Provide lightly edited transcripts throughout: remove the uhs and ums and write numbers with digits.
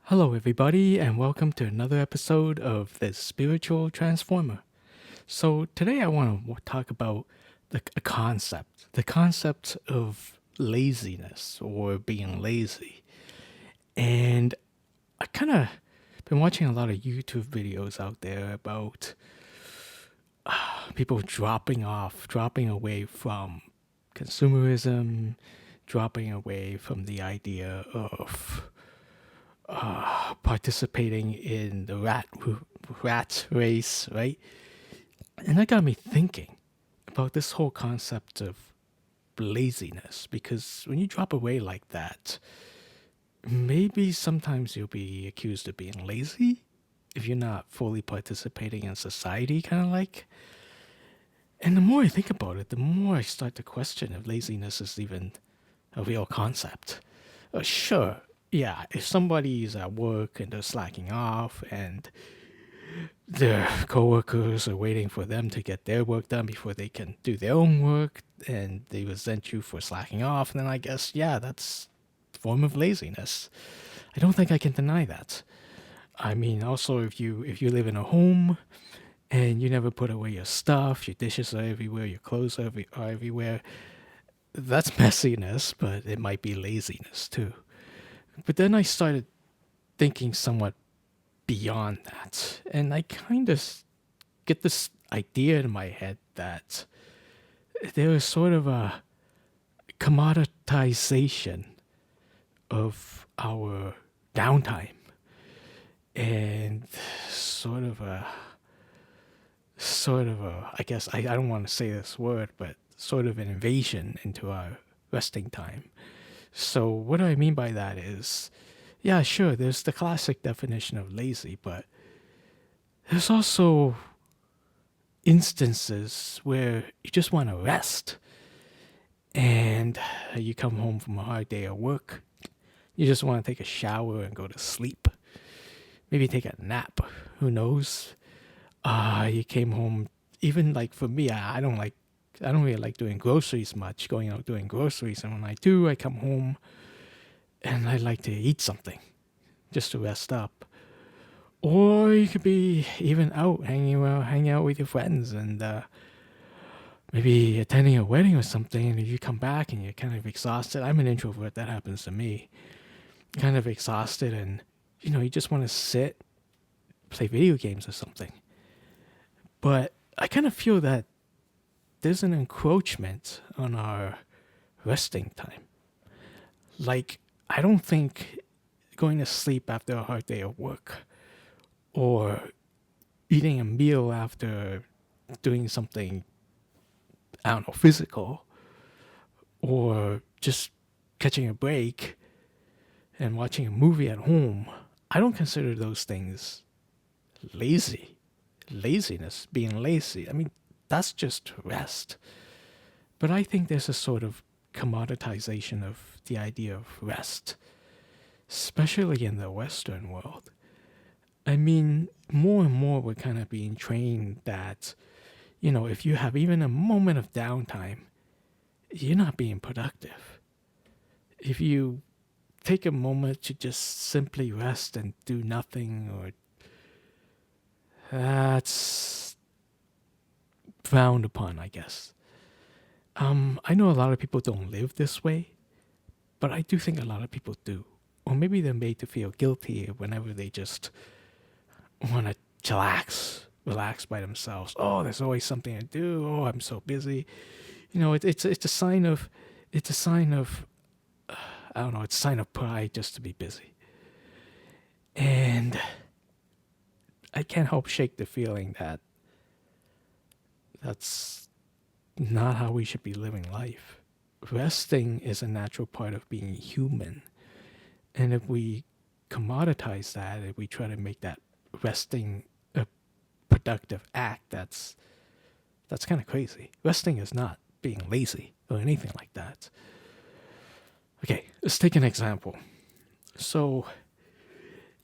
Hello, everybody, and welcome to another episode of The Spiritual Transformer. So, today I want to talk about a concept the concept of laziness or being lazy. And I kind of been watching a lot of YouTube videos out there about people dropping away from consumerism, dropping away from the idea of participating in the rat race, right? And that got me thinking about this whole concept of laziness because when you drop away like that, maybe sometimes you'll be accused of being lazy if you're not fully participating in society, kind of like. And the more I think about it, the more I start to question if laziness is even a real concept. Sure, yeah, if somebody's at work and they're slacking off and their coworkers are waiting for them to get their work done before they can do their own work and they resent you for slacking off, then I guess, yeah, that's a form of laziness. I don't think I can deny that. I mean, also, if you live in a home and you never put away your stuff, your dishes are everywhere, your clothes are everywhere, that's messiness, but it might be laziness too. But then I started thinking somewhat beyond that. And I kind of get this idea in my head that there is sort of a commoditization of our downtime and sort of a I guess I don't want to say this word, but sort of an invasion into our resting time. So what do I mean by that is, yeah, sure, there's the classic definition of lazy, but there's also instances where you just want to rest and you come home from a hard day of work. You just want to take a shower and go to sleep. Maybe take a nap. Who knows? You came home. Even like for me, I don't really like doing groceries much, going out doing groceries. And when I do, I come home and I like to eat something just to rest up. Or you could be even out hanging out with your friends, and maybe attending a wedding or something. And you come back and you're kind of exhausted. I'm an introvert. That happens to me. Kind of exhausted, and you just want to sit, play video games or something. But I kind of feel that there's an encroachment on our resting time. Like, I don't think going to sleep after a hard day of work or eating a meal after doing something, I don't know, physical, or just catching a break and watching a movie at home, I don't consider those things lazy. Laziness, being lazy. I mean, that's just rest. But I think there's a sort of commoditization of the idea of rest, especially in the Western world. I mean, more and more we're kind of being trained that, if you have even a moment of downtime, you're not being productive. If you take a moment to just simply rest and do nothing, or that's frowned upon, I guess. I know a lot of people don't live this way, but I do think a lot of people do. Or maybe they're made to feel guilty whenever they just want to relax by themselves. Oh, there's always something to do. Oh, I'm so busy. It's a sign of I don't know. It's a sign of pride just to be busy, and I can't help shake the feeling that that's not how we should be living life. Resting is a natural part of being human, and if we commoditize that, if we try to make that resting a productive act, that's kind of crazy. Resting is not being lazy or anything like that. Okay, let's take an example. So,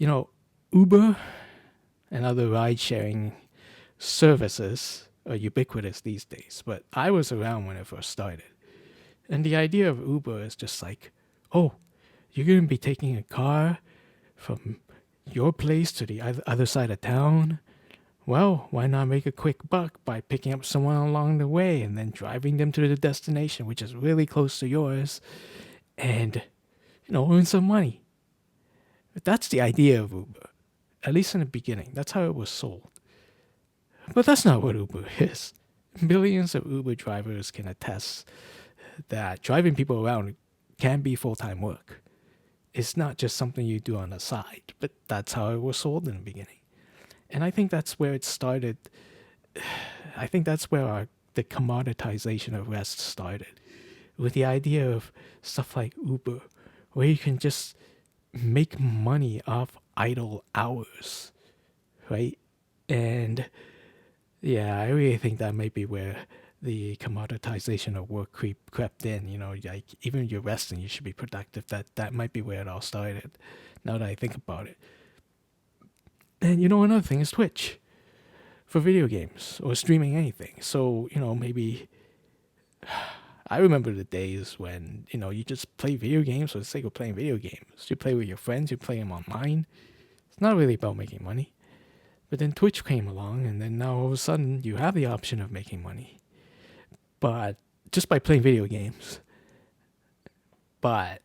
Uber and other ride sharing services are ubiquitous these days, but I was around when it first started. And the idea of Uber is just like, oh, you're going to be taking a car from your place to the other side of town, well, why not make a quick buck by picking up someone along the way and then driving them to the destination, which is really close to yours, and, earn some money? That's the idea of Uber, at least in the beginning. That's how it was sold. But that's not what Uber is. Millions of Uber drivers can attest that driving people around can be full-time work. It's not just something you do on the side, but that's how it was sold in the beginning. And I think that's where it started. I think that's where the commoditization of rest started, with the idea of stuff like Uber, where you can just make money off idle hours, right? And yeah, I really think that might be where the commoditization of work crept in. Like even you're resting, you should be productive. That might be where it all started. Now that I think about it, and another thing is Twitch for video games or streaming anything. So maybe I remember the days when you just play video games for the sake of playing video games. You play with your friends, you play them online. It's not really about making money. But then Twitch came along, and then now all of a sudden you have the option of making money, but just by playing video games. But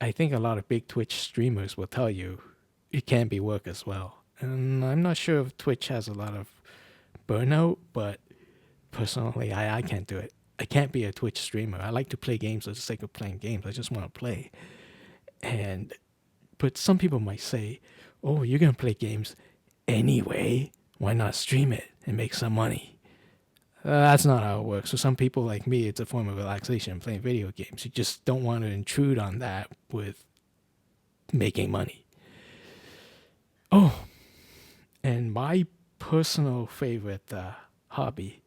I think a lot of big Twitch streamers will tell you it can be work as well. And I'm not sure if Twitch has a lot of burnout, but personally, I can't do it. I can't be a Twitch streamer. I like to play games for the sake of playing games. I just want to play. But some people might say, "Oh, you're gonna play games anyway. Why not stream it and make some money?" That's not how it works. For some people like me, it's a form of relaxation playing video games. You just don't want to intrude on that with making money. Oh, and my personal favorite hobby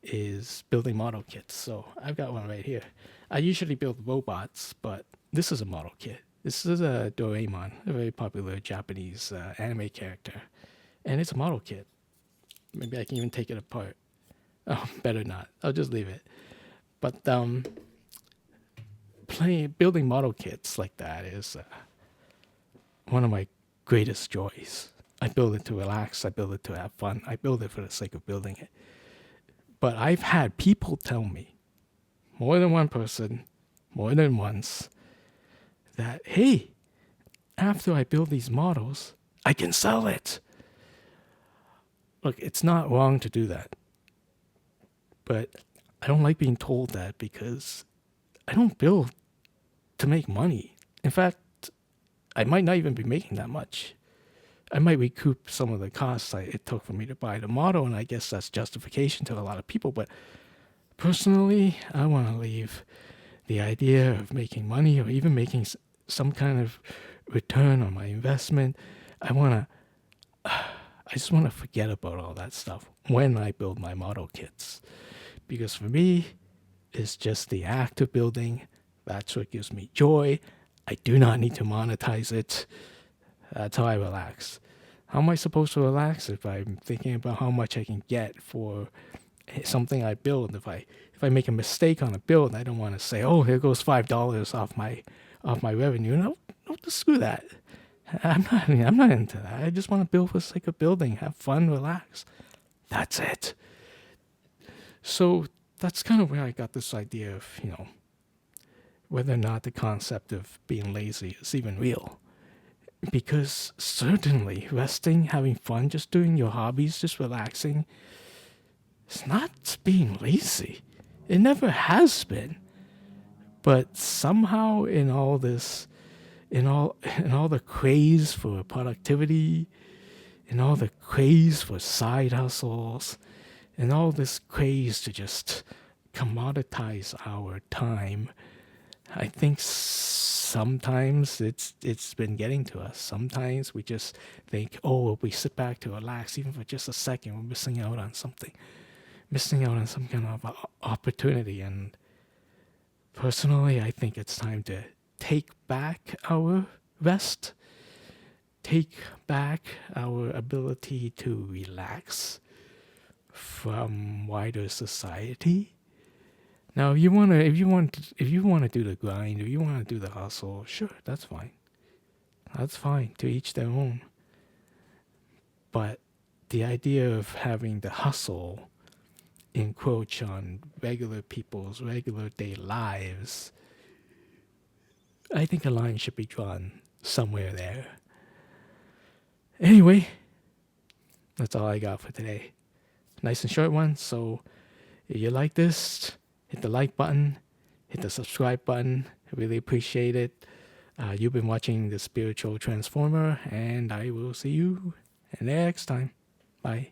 is building model kits. So I've got one right here. I usually build robots, but this is a model kit. This is a Doraemon, a very popular Japanese anime character. And it's a model kit. Maybe I can even take it apart. Oh, better not. I'll just leave it. But building model kits like that is one of my greatest joys. I build it to relax. I build it to have fun. I build it for the sake of building it. But I've had people tell me, more than one person, more than once, that, hey, after I build these models, I can sell it. Look, it's not wrong to do that. But I don't like being told that because I don't build to make money. In fact, I might not even be making that much. I might recoup some of the costs it took for me to buy the model, and I guess that's justification to a lot of people. But personally, I want to leave the idea of making money or even making some kind of return on my investment. I just want to forget about all that stuff when I build my model kits. Because for me, it's just the act of building. That's what gives me joy. I do not need to monetize it. That's how I relax. How am I supposed to relax if I'm thinking about how much I can get for something I build? If I make a mistake on a build, I don't want to say, "Oh, here goes $5 off my revenue." No, screw that. I'm not into that. I just want to build for the sake of building, have fun, relax. That's it. So that's kind of where I got this idea of, whether or not the concept of being lazy is even real. Because certainly resting, having fun, just doing your hobbies, just relaxing, it's not being lazy. It never has been. But somehow in all this, in all the craze for productivity, in all the craze for side hustles, and all this craze to just commoditize our time, I think sometimes it's been getting to us. Sometimes we just think, oh, if we sit back to relax, even for just a second, we're missing out on something, missing out on some kind of opportunity. And personally, I think it's time to take back our rest, take back our ability to relax from wider society. Now, if you want to do the grind, if you want to do the hustle, sure, that's fine. That's fine, to each their own. But the idea of having the hustle encroach on regular people's regular day lives, I think a line should be drawn somewhere there. Anyway, that's all I got for today. Nice and short one. So if you like this, hit the like button, hit the subscribe button. I really appreciate it. You've been watching The Spiritual Transformer, and I will see you next time. Bye.